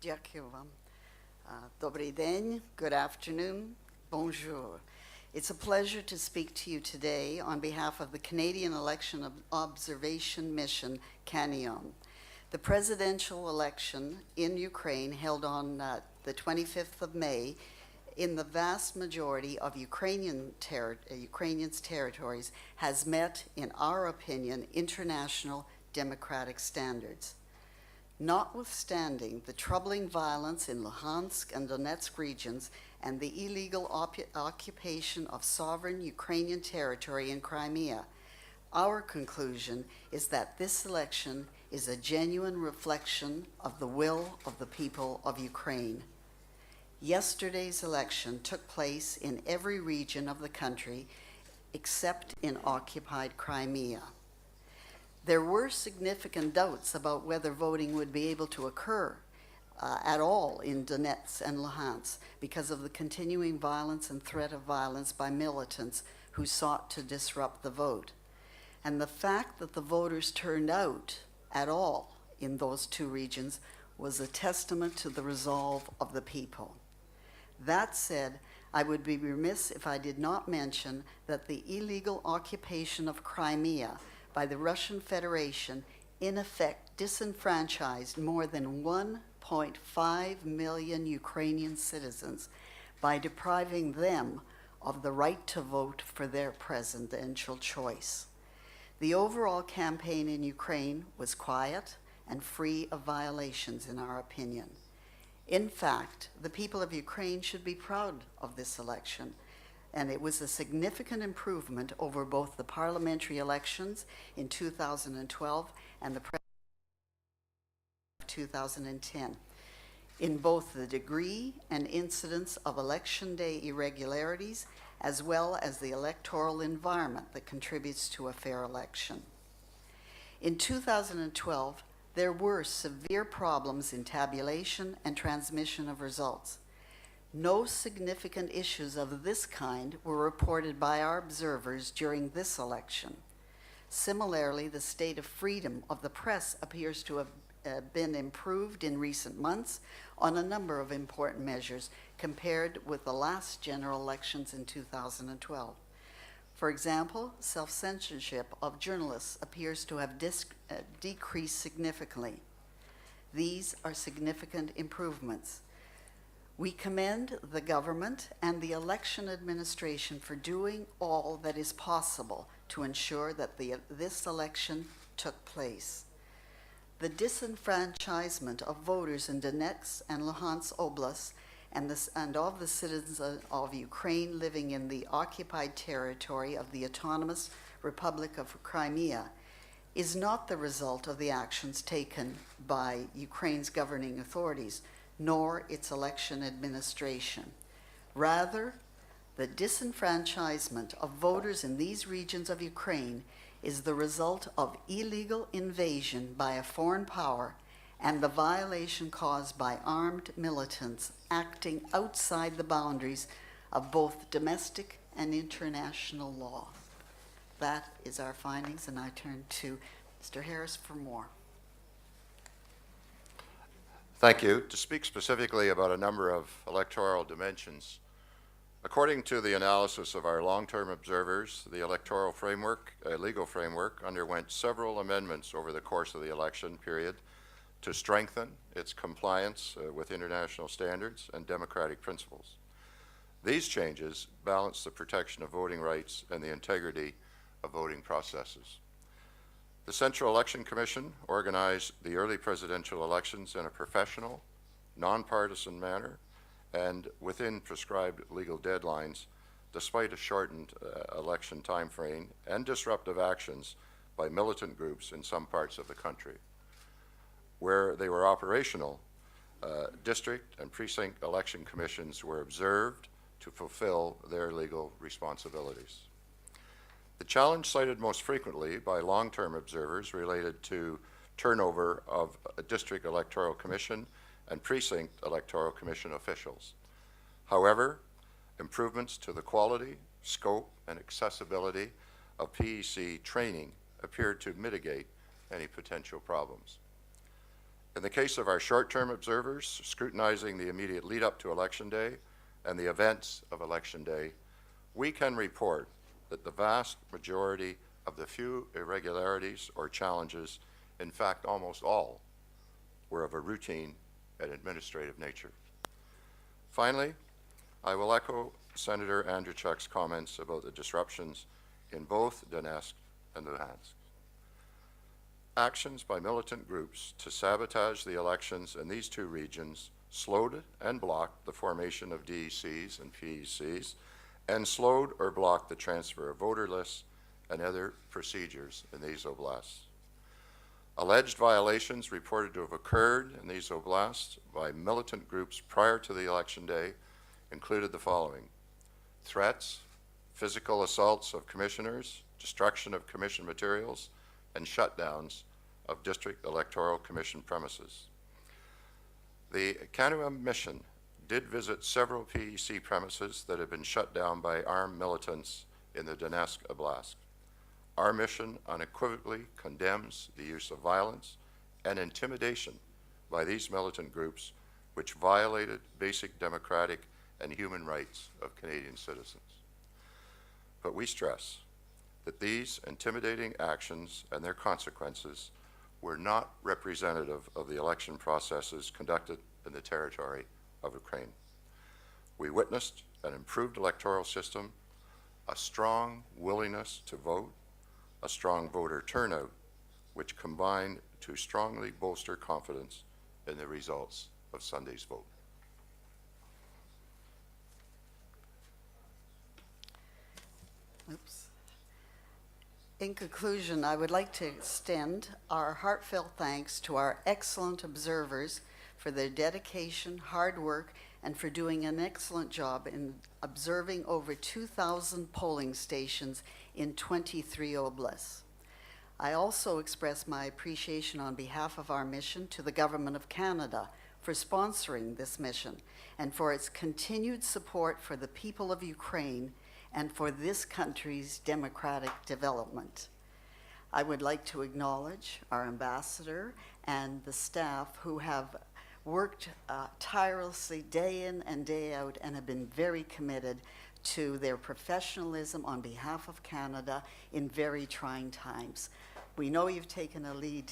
Дякую вам. Добрий день, good afternoon, bonjour. It's a pleasure to speak to you today on behalf of the Canadian Election Observation Mission, CANEOM. The presidential election in Ukraine held on the 25th of May in the vast majority of Ukrainians' territories has met, in our opinion, international democratic standards. Notwithstanding the troubling violence in Luhansk and Donetsk regions and the illegal occupation of sovereign Ukrainian territory in Crimea, our conclusion is that this election is a genuine reflection of the will of the people of Ukraine. Yesterday's election took place in every region of the country except in occupied Crimea. There were significant doubts about whether voting would be able to occur at all in Donetsk and Luhansk because of the continuing violence and threat of violence by militants who sought to disrupt the vote. And the fact that the voters turned out at all in those two regions was a testament to the resolve of the people. That said, I would be remiss if I did not mention that the illegal occupation of Crimea by the Russian Federation in effect disenfranchised more than 1.5 million Ukrainian citizens by depriving them of the right to vote for their presidential choice. The overall campaign in Ukraine was quiet and free of violations, in our opinion. In fact, the people of Ukraine should be proud of this election, and it was a significant improvement over both the parliamentary elections in 2012 and the presidential of 2010, in both the degree and incidence of election day irregularities, as well as the electoral environment that contributes to a fair election. In 2012, there were severe problems in tabulation and transmission of results. No significant issues of this kind were reported by our observers during this election. Similarly, the state of freedom of the press appears to have been improved in recent months on a number of important measures compared with the last general elections in 2012. For example, self-censorship of journalists appears to have decreased significantly. These are significant improvements. We commend the government and the election administration for doing all that is possible to ensure that this election took place. The disenfranchisement of voters in Donetsk and Luhansk oblasts and of the citizens of Ukraine living in the occupied territory of the Autonomous Republic of Crimea is not the result of the actions taken by Ukraine's governing authorities, nor its election administration. Rather, the disenfranchisement of voters in these regions of Ukraine is the result of illegal invasion by a foreign power and the violation caused by armed militants acting outside the boundaries of both domestic and international law. That is our findings, and I turn to Mr. Harris for more. Thank you. To speak specifically about a number of electoral dimensions, according to the analysis of our long-term observers, the electoral framework, legal framework, underwent several amendments over the course of the election period to strengthen its compliance with international standards and democratic principles. These changes balance the protection of voting rights and the integrity of voting processes. The Central Election Commission organized the early presidential elections in a professional, nonpartisan manner and within prescribed legal deadlines, despite a shortened election timeframe and disruptive actions by militant groups in some parts of the country. Where they were operational, district and precinct election commissions were observed to fulfill their legal responsibilities. The challenge cited most frequently by long-term observers related to turnover of a district electoral commission and precinct electoral commission officials. However, improvements to the quality, scope, and accessibility of PEC training appeared to mitigate any potential problems. In the case of our short-term observers, scrutinizing the immediate lead-up to Election Day and the events of Election Day, we can report that the vast majority of the few irregularities or challenges, in fact almost all, were of a routine and administrative nature. Finally, I will echo Senator Andreychuk's comments about the disruptions in both Donetsk and Luhansk. Actions by militant groups to sabotage the elections in these two regions slowed and blocked the formation of DECs and PECs, and slowed or blocked the transfer of voter lists and other procedures in these oblasts. Alleged violations reported to have occurred in these oblasts by militant groups prior to the election day included the following: threats, physical assaults of commissioners, destruction of commission materials, and shutdowns of District Electoral Commission premises. The CANEOM mission did visit several PEC premises that had been shut down by armed militants in the Donetsk Oblast. Our mission unequivocally condemns the use of violence and intimidation by these militant groups, which violated basic democratic and human rights of Canadian citizens. But we stress that these intimidating actions and their consequences were not representative of the election processes conducted in the territory of Ukraine. We witnessed an improved electoral system, a strong willingness to vote, a strong voter turnout, which combined to strongly bolster confidence in the results of Sunday's vote. Oops. In conclusion, I would like to extend our heartfelt thanks to our excellent observers for their dedication, hard work, and for doing an excellent job in observing over 2,000 polling stations in 23 oblasts. I also express my appreciation on behalf of our mission to the Government of Canada for sponsoring this mission and for its continued support for the people of Ukraine and for this country's democratic development. I would like to acknowledge our ambassador and the staff who have worked tirelessly day in and day out and have been very committed to their professionalism on behalf of Canada in very trying times. We know you've taken a lead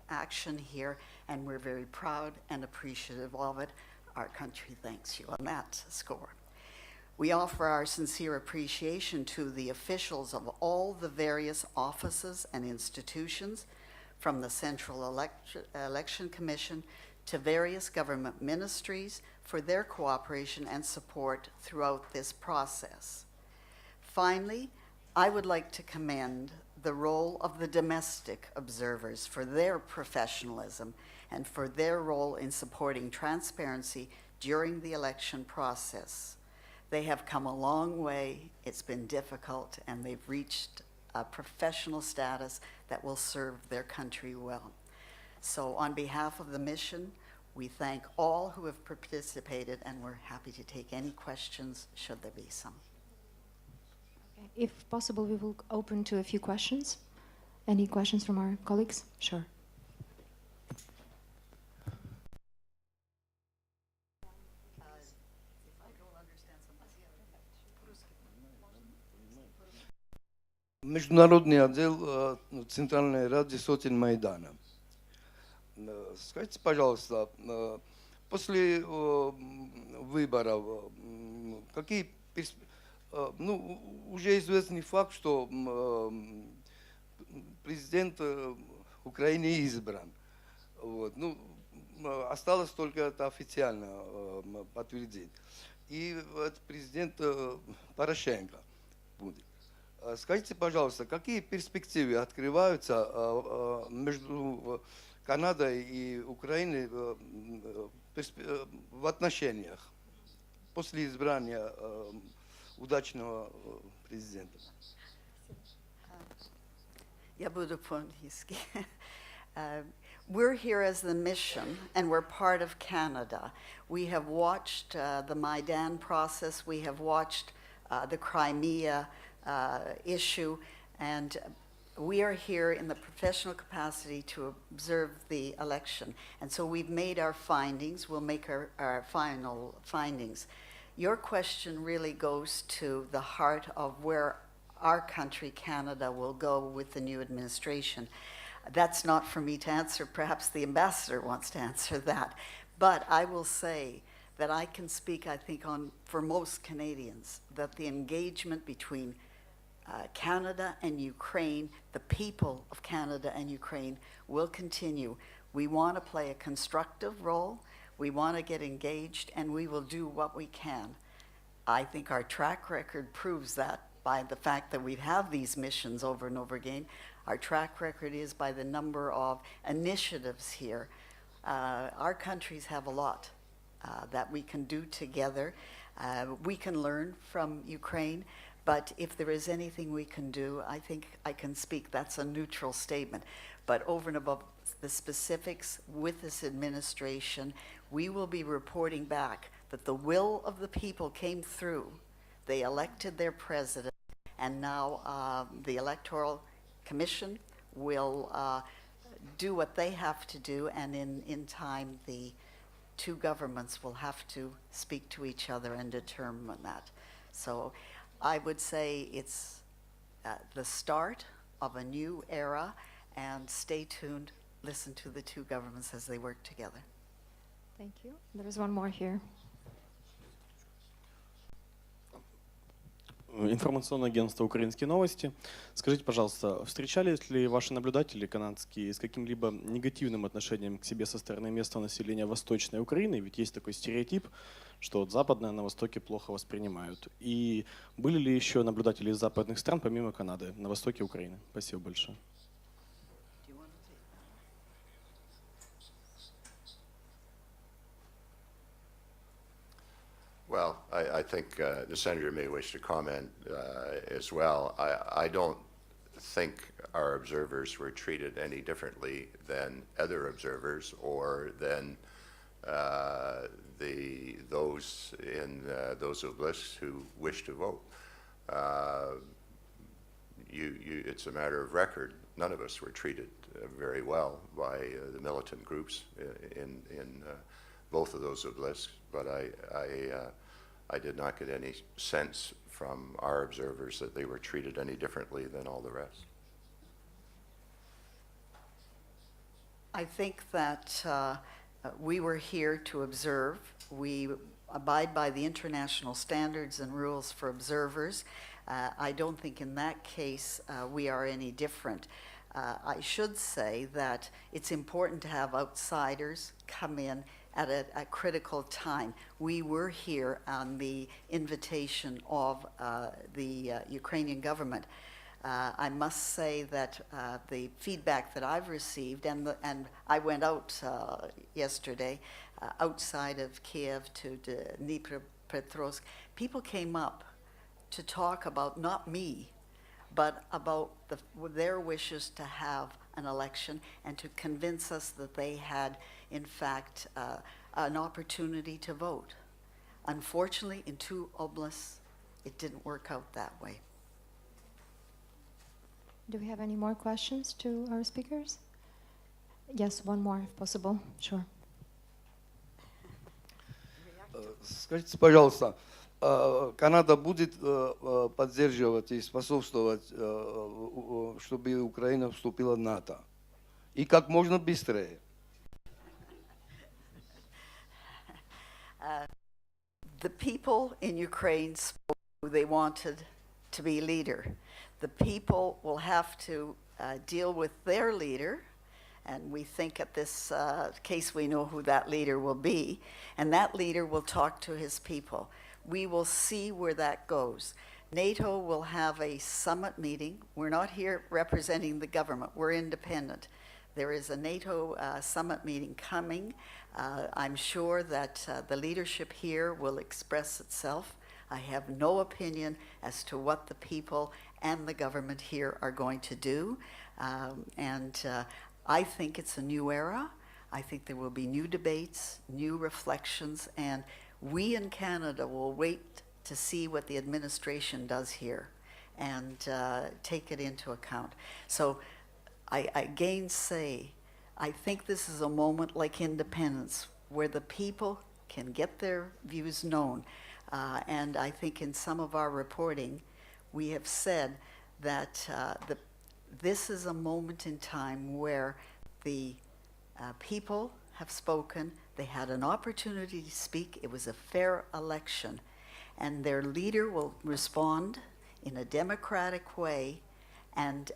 action here, and we're very proud and appreciative of it. Our country thanks you on that score. We offer our sincere appreciation to the officials of all the various offices and institutions, from the Central Election Commission to various government ministries, for their cooperation and support throughout this process. Finally, I would like to commend the role of the domestic observers for their professionalism and for their role in supporting transparency during the election process. They have come a long way. It's been difficult, and they've reached a professional status that will serve their country well. So on behalf of the mission, we thank all who have participated, and we're happy to take any questions should there be some. Okay. If possible, we will open to a few questions. Any questions from our colleagues? Sure. Международный отдел Центральной Рады сотен Майдана. Скажите, пожалуйста, после выборов, какие уже известный факт, что президент Украины избран. Вот. Осталось только это официально подтвердить. И президент Порошенко будет. Скажите, пожалуйста, какие перспективы открываются между Канадой и Украиной в отношениях после избрания удачного президента? Я буду по-английски. We're here as the mission, and we're part of Canada. We have watched the Maidan process. We have watched the Crimea issue, and we are here in the professional capacity to observe the election. And so we've made our findings. We'll make our final findings. Your question really goes to the heart of where our country, Canada, will go with the new administration. That's not for me to answer. Perhaps the ambassador wants to answer that. But I will say that I can speak, I think, for most Canadians, that the engagement between Canada and Ukraine, the people of Canada and Ukraine, will continue. We want to play a constructive role. We want to get engaged, and we will do what we can. I think our track record proves that by the fact that we have these missions over and over again. Our track record is by the number of initiatives here. Our countries have a lot that we can do together. We can learn from Ukraine. But if there is anything we can do, I think I can speak. That's a neutral statement. But over and above the specifics with this administration, we will be reporting back that the will of the people came through. They elected their president, and now the Electoral Commission will do what they have to do, and in time the two governments will have to speak to each other and determine that. So I would say it's the start of a new era, and stay tuned, listen to the two governments as they work together. Thank you. There is one more here. Информационное агентство «Украинские новости». Скажите, пожалуйста, встречались ли ваши наблюдатели канадские с каким-либо негативным отношением к себе со стороны местного населения Восточной Украины? Ведь есть такой стереотип, что вот западное на Востоке плохо воспринимают. И были ли еще наблюдатели из западных стран, помимо Канады, на Востоке Украины? Спасибо большое. Well, I think the senator may wish to comment as well. I don't think our observers were treated any differently than other observers or than those in those obelisks who wish to vote. It's a matter of record. None of us were treated very well by the militant groups in both of those obelisks, but I did not get any sense from our observers that they were treated any differently than all the rest. I think that we were here to observe. We abide by the international standards and rules for observers. I don't think in that case we are any different. I should say that it's important to have outsiders come in at a critical time. We were here on the invitation of the Ukrainian government. I must say that the feedback that I've received, and I went out yesterday outside of Kyiv to Dnipropetrovsk, people came up to talk about not me, but about their wishes to have an election and to convince us that they had, in fact, an opportunity to vote. Unfortunately, in two oblasts, it didn't work out that way. Do we have any more questions to our speakers? Yes, one more if possible. Sure. Скажите, пожалуйста, Канада будет поддерживать и способствовать, чтобы Украина вступила в НАТО? И как можно быстрее? The people in Ukraine spoke who they wanted to be leader. The people will have to deal with their leader, and we think at this case we know who that leader will be, and that leader will talk to his people. We will see where that goes. NATO will have a summit meeting. We're not here representing the government. We're independent. There is a NATO summit meeting coming. I'm sure that the leadership here will express itself. I have no opinion as to what the people and the government here are going to do. I think it's a new era. I think there will be new debates, new reflections, and we in Canada will wait to see what the administration does here. and take it into account. So I again say, I think this is a moment like independence, where the people can get their views known. And I think in some of our reporting, we have said that this is a moment in time where the people have spoken, they had an opportunity to speak, it was a fair election, and their leader will respond in a democratic way and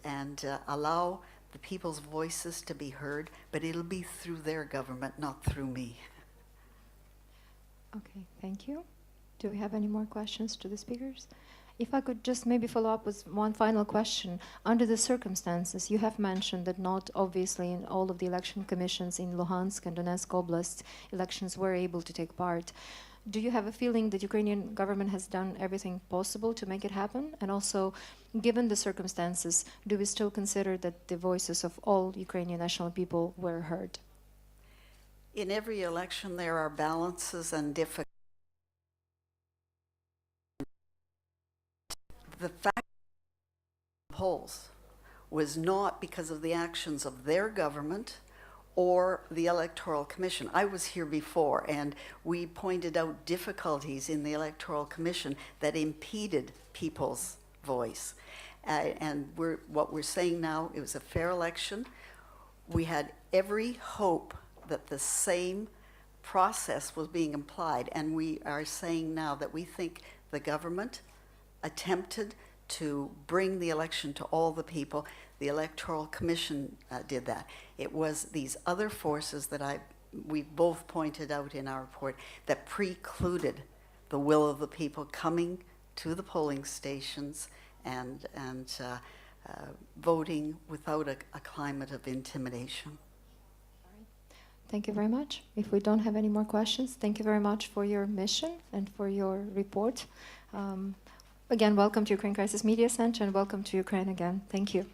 allow the people's voices to be heard, but it'll be through their government, not through me. Okay, thank you. Do we have any more questions to the speakers? If I could just maybe follow up with one final question. Under the circumstances, you have mentioned that not obviously in all of the election commissions in Luhansk and Donetsk Oblast, elections were able to take part. Do you have a feeling that Ukrainian government has done everything possible to make it happen? And also, given the circumstances, do we still consider that the voices of all Ukrainian national people were heard? In every election, there are balances and difficulties. The fact of the polls was not because of the actions of their government or the Electoral Commission. I was here before, and we pointed out difficulties in the Electoral Commission that impeded people's voice. And what we're saying now, it was a fair election. We had every hope that the same process was being applied, and we are saying now that we think the government attempted to bring the election to all the people. The Electoral Commission did that. It was these other forces that we both pointed out in our report that precluded the will of the people coming to the polling stations and voting without a climate of intimidation. Thank you very much. If we don't have any more questions, thank you very much for your mission and for your report. Again, welcome to Ukraine Crisis Media Center and welcome to Ukraine again. Thank you.